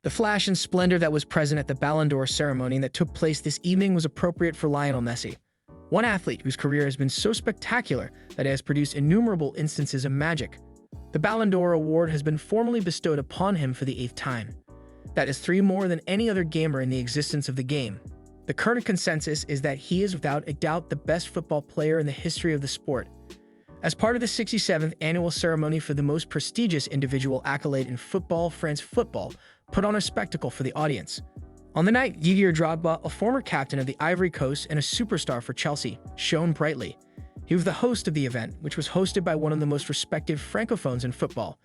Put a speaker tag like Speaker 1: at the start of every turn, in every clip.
Speaker 1: The flash and splendor that was present at the Ballon d'Or ceremony that took place this evening was appropriate for Lionel Messi, one athlete whose career has been so spectacular that it has produced innumerable instances of magic. The Ballon d'Or award has been formally bestowed upon him for the 8th time. That is 3 more than any other gamer in the existence of the game. The current consensus is that he is without a doubt the best football player in the history of the sport. As part of the 67th annual ceremony for the most prestigious individual accolade in football, France Football put on a spectacle for the audience. On the night, Didier Drogba, a former captain of the Ivory Coast and a superstar for Chelsea, shone brightly. He was the host of the event, which was hosted by one of the most respected francophones in football.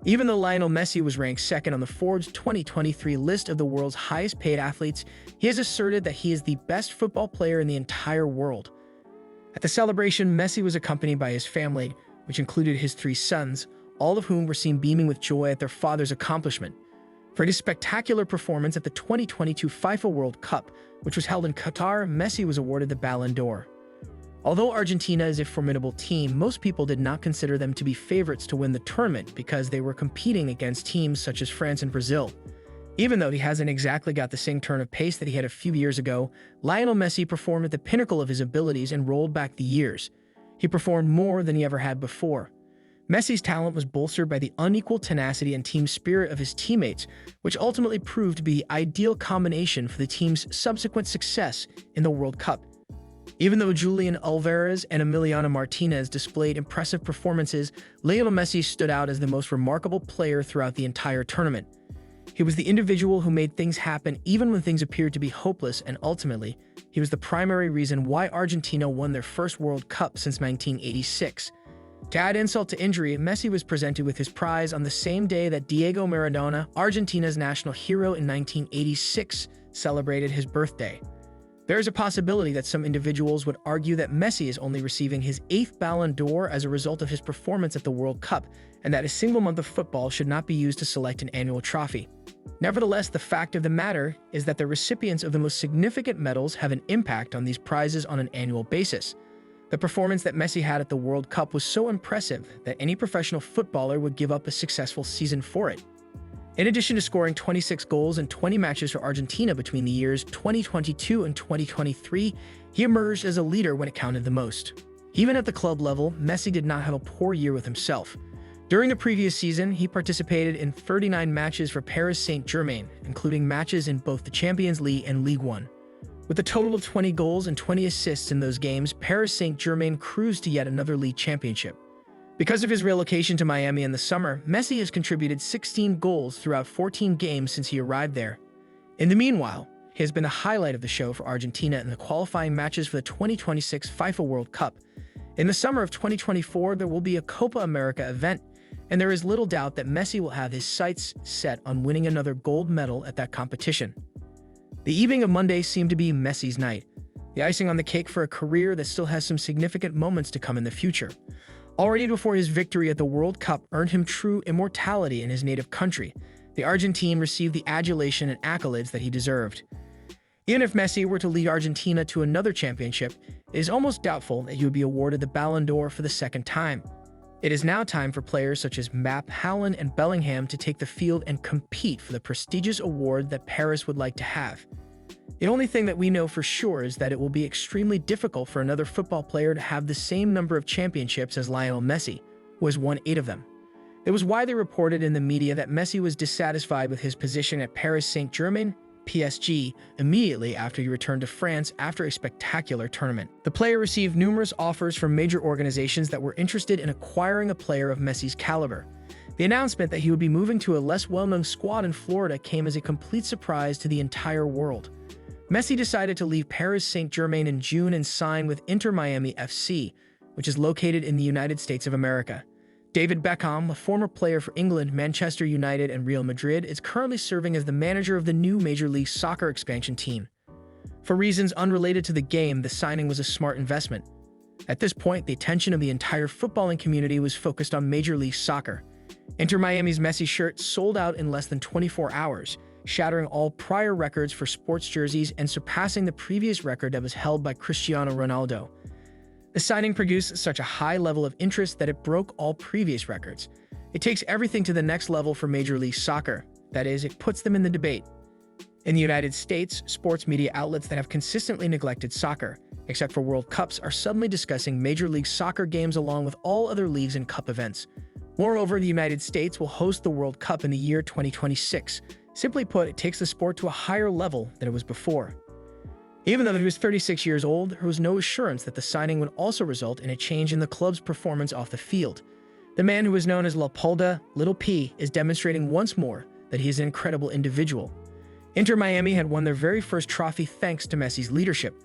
Speaker 1: Even though Lionel Messi was ranked second on the Forbes 2023 list of the world's highest-paid athletes, he has asserted that he is the best football player in the entire world. At the celebration, Messi was accompanied by his family, which included his 3 sons, all of whom were seen beaming with joy at their father's accomplishment. For his spectacular performance at the 2022 FIFA World Cup, which was held in Qatar, Messi was awarded the Ballon d'Or. Although Argentina is a formidable team, most people did not consider them to be favorites to win the tournament because they were competing against teams such as France and Brazil. Even though he hasn't exactly got the same turn of pace that he had a few years ago, Lionel Messi performed at the pinnacle of his abilities and rolled back the years. He performed more than he ever had before. Messi's talent was bolstered by the unequal tenacity and team spirit of his teammates, which ultimately proved to be the ideal combination for the team's subsequent success in the World Cup. Even though Julian Alvarez and Emiliano Martinez displayed impressive performances, Lionel Messi stood out as the most remarkable player throughout the entire tournament. He was the individual who made things happen even when things appeared to be hopeless, and ultimately, he was the primary reason why Argentina won their first World Cup since 1986. To add insult to injury, Messi was presented with his prize on the same day that Diego Maradona, Argentina's national hero in 1986, celebrated his birthday. There is a possibility that some individuals would argue that Messi is only receiving his 8th Ballon d'Or as a result of his performance at the World Cup, and that a single month of football should not be used to select an annual trophy. Nevertheless, the fact of the matter is that the recipients of the most significant medals have an impact on these prizes on an annual basis. The performance that Messi had at the World Cup was so impressive that any professional footballer would give up a successful season for it. In addition to scoring 26 goals in 20 matches for Argentina between the years 2022 and 2023, he emerged as a leader when it counted the most. Even at the club level, Messi did not have a poor year with himself. During the previous season, he participated in 39 matches for Paris Saint-Germain, including matches in both the Champions League and Ligue 1. With a total of 20 goals and 20 assists in those games, Paris Saint-Germain cruised to yet another league championship. Because of his relocation to Miami in the summer, Messi has contributed 16 goals throughout 14 games since he arrived there. In the meanwhile, he has been the highlight of the show for Argentina in the qualifying matches for the 2026 FIFA World Cup. In the summer of 2024, there will be a Copa America event, and there is little doubt that Messi will have his sights set on winning another gold medal at that competition. The evening of Monday seemed to be Messi's night, the icing on the cake for a career that still has some significant moments to come in the future. Already before his victory at the World Cup earned him true immortality in his native country, the Argentine received the adulation and accolades that he deserved. Even if Messi were to lead Argentina to another championship, it is almost doubtful that he would be awarded the Ballon d'Or for the 2nd time. It is now time for players such as Mbappe, Haaland, and Bellingham to take the field and compete for the prestigious award that Paris would like to have. The only thing that we know for sure is that it will be extremely difficult for another football player to have the same number of championships as Lionel Messi, who has won 8 of them. It was widely reported in the media that Messi was dissatisfied with his position at Paris Saint-Germain, PSG, immediately after he returned to France after a spectacular tournament. The player received numerous offers from major organizations that were interested in acquiring a player of Messi's caliber. The announcement that he would be moving to a less well-known squad in Florida came as a complete surprise to the entire world. Messi decided to leave Paris Saint-Germain in June and sign with Inter Miami FC, which is located in the United States of America. David Beckham, a former player for England, Manchester United, and Real Madrid, is currently serving as the manager of the new Major League Soccer expansion team. For reasons unrelated to the game, the signing was a smart investment. At this point, the attention of the entire footballing community was focused on Major League Soccer. Inter Miami's Messi shirt sold out in less than 24 hours, shattering all prior records for sports jerseys and surpassing the previous record that was held by Cristiano Ronaldo. The signing produced such a high level of interest that it broke all previous records. It takes everything to the next level for Major League Soccer. That is, it puts them in the debate. In the United States, sports media outlets that have consistently neglected soccer, except for World Cups, are suddenly discussing Major League Soccer games along with all other leagues and cup events. Moreover, the United States will host the World Cup in the year 2026. Simply put, it takes the sport to a higher level than it was before. Even though he was 36 years old, there was no assurance that the signing would also result in a change in the club's performance off the field. The man who is known as La Pulda, Little P, is demonstrating once more that he is an incredible individual. Inter Miami had won their very first trophy thanks to Messi's leadership.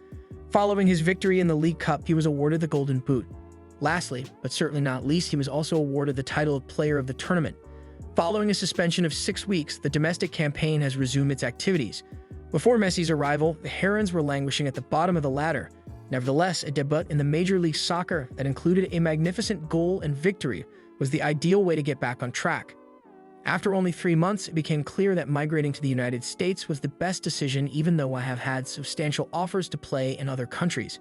Speaker 1: Following his victory in the League Cup, he was awarded the Golden Boot. Lastly, but certainly not least, he was also awarded the title of Player of the Tournament. Following a suspension of 6 weeks, the domestic campaign has resumed its activities. Before Messi's arrival, the Herons were languishing at the bottom of the ladder. Nevertheless, a debut in the Major League Soccer that included a magnificent goal and victory was the ideal way to get back on track. After only 3 months, it became clear that migrating to the United States was the best decision, even though I have had substantial offers to play in other countries.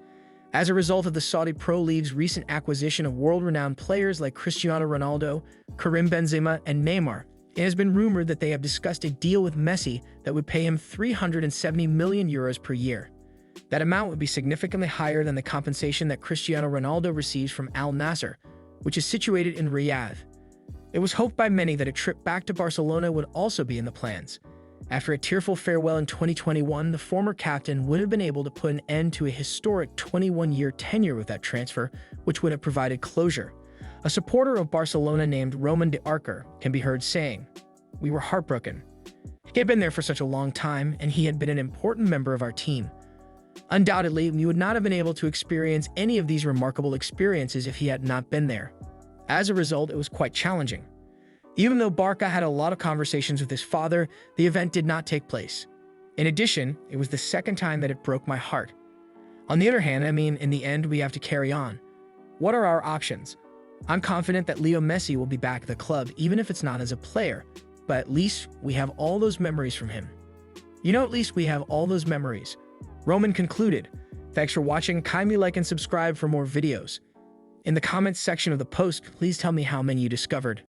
Speaker 1: As a result of the Saudi Pro League's recent acquisition of world-renowned players like Cristiano Ronaldo, Karim Benzema, and Neymar, it has been rumored that they have discussed a deal with Messi that would pay him €370 million per year. That amount would be significantly higher than the compensation that Cristiano Ronaldo receives from Al Nassr, which is situated in Riyadh. It was hoped by many that a trip back to Barcelona would also be in the plans. After a tearful farewell in 2021, the former captain would have been able to put an end to a historic 21-year tenure with that transfer, which would have provided closure. A supporter of Barcelona named Roman de Archer can be heard saying, "We were heartbroken. He had been there for such a long time, and he had been an important member of our team. Undoubtedly, we would not have been able to experience any of these remarkable experiences if he had not been there. As a result, it was quite challenging." Even though Barca had a lot of conversations with his father, the event did not take place. In addition, it was the second time that it broke my heart. On the other hand, in the end, we have to carry on. What are our options? I'm confident that Leo Messi will be back at the club, even if it's not as a player, but at least we have all those memories from him. At least we have all those memories. Roman concluded. Thanks for watching. Kindly like and subscribe for more videos. In the comments section of the post, please tell me how many you discovered.